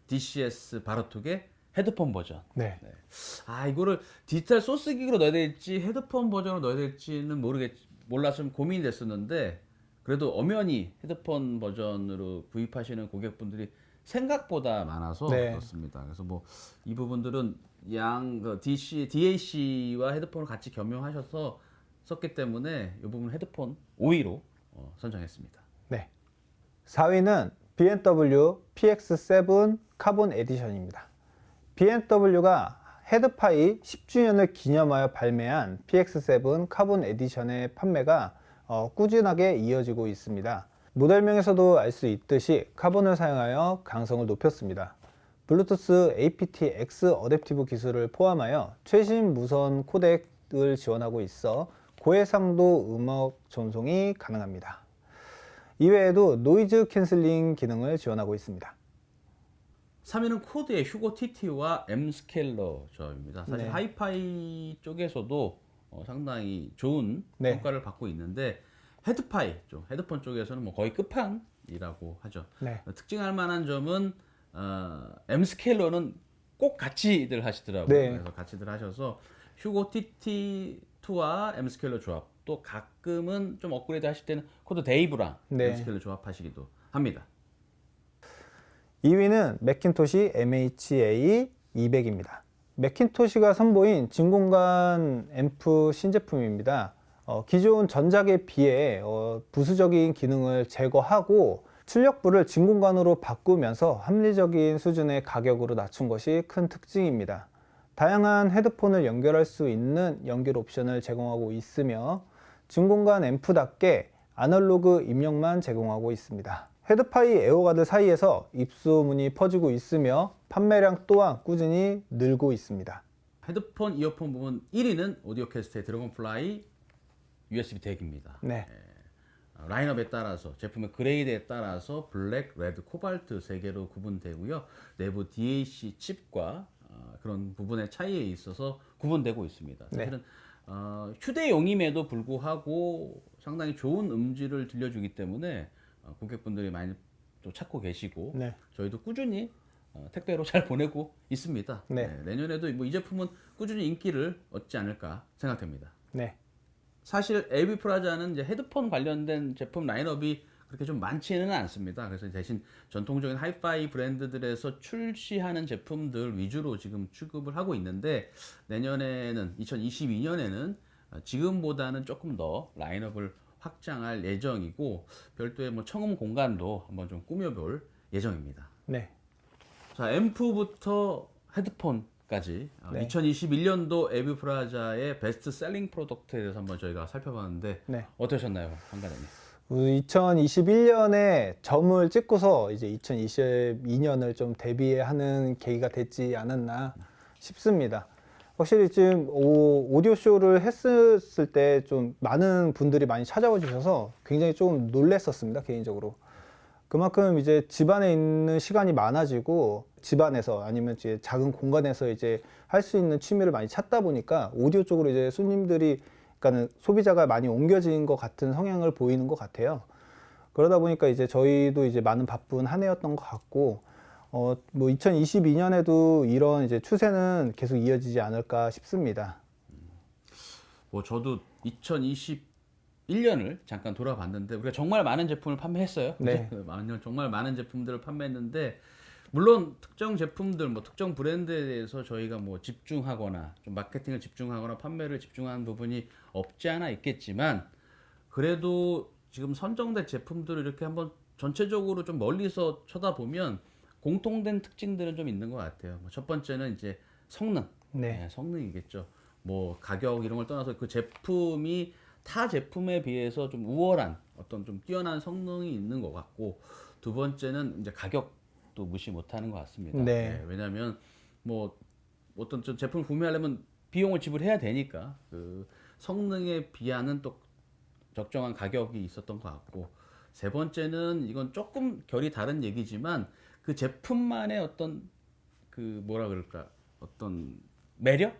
DCS 바로톡의 헤드폰 버전. 네. 이거를 디지털 소스 기기로 넣어야 될지 헤드폰 버전으로 넣어야 될지는 몰라서 좀 고민이 됐었는데 그래도 엄연히 헤드폰 버전으로 구입하시는 고객분들이 생각보다 많아서 네. 그렇습니다. 그래서 뭐 이 부분들은 DAC와 헤드폰을 같이 겸용하셔서 썼기 때문에 이 부분 헤드폰 5위로 선정했습니다. 네. 4위는 B&W PX7 카본 에디션입니다. B&W가 헤드파이 10주년을 기념하여 발매한 PX7 카본 에디션의 판매가 꾸준하게 이어지고 있습니다. 모델명에서도 알 수 있듯이 카본을 사용하여 강성을 높였습니다. 블루투스 aptX 어댑티브 기술을 포함하여 최신 무선 코덱을 지원하고 있어 고해상도 음악 전송이 가능합니다. 이외에도 노이즈 캔슬링 기능을 지원하고 있습니다. 3위는 코드의 휴고 TT와 M 스케일러 저입니다. 사실 네. 하이파이 쪽에서도 상당히 좋은 네. 평가를 받고 있는데 헤드파이 쪽, 헤드폰 쪽에서는 뭐 거의 끝판이라고 하죠. 네. 특징할 만한 점은 M 스케일러는 꼭 같이들 하시더라고요. 네. 그래서 같이들 하셔서 휴고 TT2와 M 스케일러 조합 또 가끔은 좀 업그레이드 하실 때는 코드 데이브랑 네. M 스케일러 조합하시기도 합니다. 2위는 맥킨토시 MHA 200입니다. 맥킨토시가 선보인 진공관 앰프 신제품입니다. 기존 전작에 비해 부수적인 기능을 제거하고 출력부를 진공관으로 바꾸면서 합리적인 수준의 가격으로 낮춘 것이 큰 특징입니다. 다양한 헤드폰을 연결할 수 있는 연결 옵션을 제공하고 있으며 진공관 앰프답게 아날로그 입력만 제공하고 있습니다. 헤드파이 애호가들 사이에서 입소문이 퍼지고 있으며 판매량 또한 꾸준히 늘고 있습니다. 헤드폰, 이어폰 부분 1위는 오디오캐스트의 드래곤플라이 USB 덱입니다. 네. 라인업에 따라서 제품의 그레이드에 따라서 블랙, 레드, 코발트 3개로 구분되고요. 내부 DAC 칩과 그런 부분의 차이에 있어서 구분되고 있습니다. 네. 사실은 휴대용임에도 불구하고 상당히 좋은 음질을 들려주기 때문에 고객분들이 많이 또 찾고 계시고 네. 저희도 꾸준히 택배로 잘 보내고 있습니다. 네. 내년에도 뭐 이 제품은 꾸준히 인기를 얻지 않을까 생각됩니다. 네. 사실 LB 프라자는 이제 헤드폰 관련된 제품 라인업이 그렇게 좀 많지는 않습니다. 그래서 대신 전통적인 하이파이 브랜드들에서 출시하는 제품들 위주로 지금 취급을 하고 있는데 내년에는 2022년에는 지금보다는 조금 더 라인업을 확장할 예정이고 별도의 뭐 청음 공간도 한번 좀 꾸며볼 예정입니다. 네. 자, 앰프부터 헤드폰까지 네. 2021년도 에비 프라자의 베스트 셀링 프로덕트에 대해서 한번 저희가 살펴봤는데 네. 어떠셨나요, 한가님? 2021년에 점을 찍고서 이제 2022년을 좀 대비하는 계기가 됐지 않았나 싶습니다. 확실히 지금 오디오 쇼를 했을 때 좀 많은 분들이 많이 찾아와 주셔서 굉장히 좀 놀랬었습니다, 개인적으로. 그만큼 이제 집안에 있는 시간이 많아지고 집안에서 아니면 이제 작은 공간에서 이제 할 수 있는 취미를 많이 찾다 보니까 오디오 쪽으로 이제 손님들이 그러니까는 소비자가 많이 옮겨진 것 같은 성향을 보이는 것 같아요. 그러다 보니까 이제 저희도 이제 많은 바쁜 한 해였던 것 같고 뭐 2022년에도 이런 이제 추세는 계속 이어지지 않을까 싶습니다. 뭐 저도 2021년을 잠깐 돌아봤는데 우리가 정말 많은 제품을 판매했어요. 네. 정말 많은 제품들을 판매했는데 물론 특정 제품들, 뭐 특정 브랜드에 대해서 저희가 뭐 집중하거나 좀 마케팅을 집중하거나 판매를 집중하는 부분이 없지 않아 있겠지만 그래도 지금 선정된 제품들을 이렇게 한번 전체적으로 좀 멀리서 쳐다보면 공통된 특징들은 좀 있는 것 같아요. 첫 번째는 이제 성능, 네. 성능이겠죠. 뭐 가격 이런 걸 떠나서 그 제품이 타 제품에 비해서 좀 우월한 어떤 좀 뛰어난 성능이 있는 것 같고 두 번째는 이제 가격도 무시 못하는 것 같습니다. 네. 왜냐하면 뭐 어떤 좀 제품을 구매하려면 비용을 지불해야 되니까 그 성능에 비하는 또 적정한 가격이 있었던 것 같고 세 번째는 이건 조금 결이 다른 얘기지만 그 제품만의 어떤 그 뭐라 그럴까 어떤 매력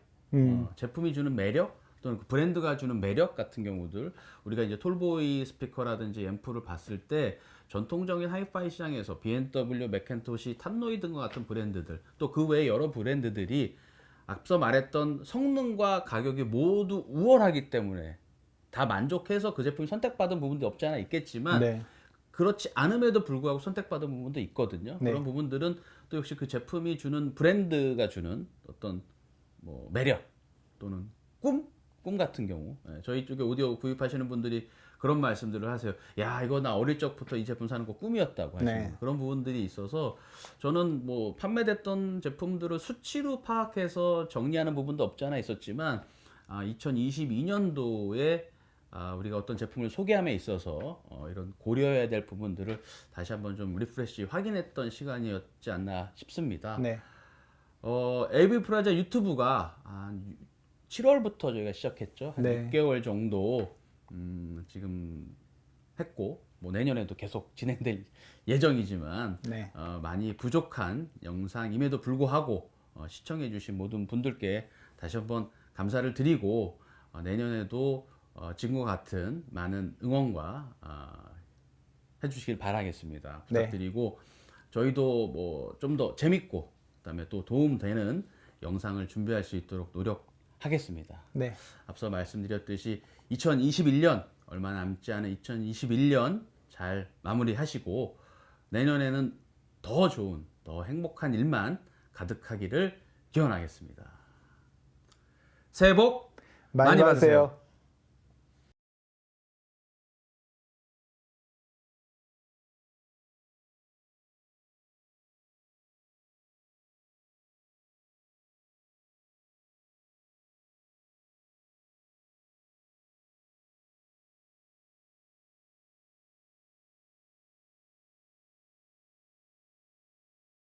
제품이 주는 매력 또는 그 브랜드가 주는 매력 같은 경우들 우리가 이제 톨보이 스피커라든지 앰프를 봤을 때 전통적인 하이파이 시장에서 B&W, 맥켄토시, 탑노이 등과 같은 브랜드들 또 그 외에 여러 브랜드들이 앞서 말했던 성능과 가격이 모두 우월하기 때문에 다 만족해서 그 제품이 선택받은 부분도 없지 않아 있겠지만 네. 그렇지 않음에도 불구하고 선택받은 부분도 있거든요. 네. 그런 부분들은 또 역시 그 제품이 주는 브랜드가 주는 어떤 뭐 매력 또는 꿈 같은 경우 저희 쪽에 오디오 구입하시는 분들이 그런 말씀들을 하세요. 야 이거 나 어릴 적부터 이 제품 사는 거 꿈이었다고 하시는 네. 그런 부분들이 있어서 저는 뭐 판매됐던 제품들을 수치로 파악해서 정리하는 부분도 없지 않아 있었지만 2022년도에 우리가 어떤 제품을 소개함에 있어서 이런 고려해야 될 부분들을 다시 한번 좀 리프레시 확인했던 시간이었지 않나 싶습니다. 네. LB 프라자 유튜브가 한 7월부터 저희가 시작했죠. 한 네. 6개월 정도 지금 했고 뭐 내년에도 계속 진행될 예정이지만 네. 많이 부족한 영상임에도 불구하고 시청해주신 모든 분들께 다시 한번 감사를 드리고 내년에도 지금과 같은 많은 응원과 해주시길 바라겠습니다. 부탁드리고 저희도 뭐 좀 더 재밌고 그다음에 또 도움되는 영상을 준비할 수 있도록 노력하겠습니다. 네. 앞서 말씀드렸듯이 2021년 얼마 남지 않은 2021년 잘 마무리하시고 내년에는 더 좋은 더 행복한 일만 가득하기를 기원하겠습니다. 새해 복 많이 받으세요.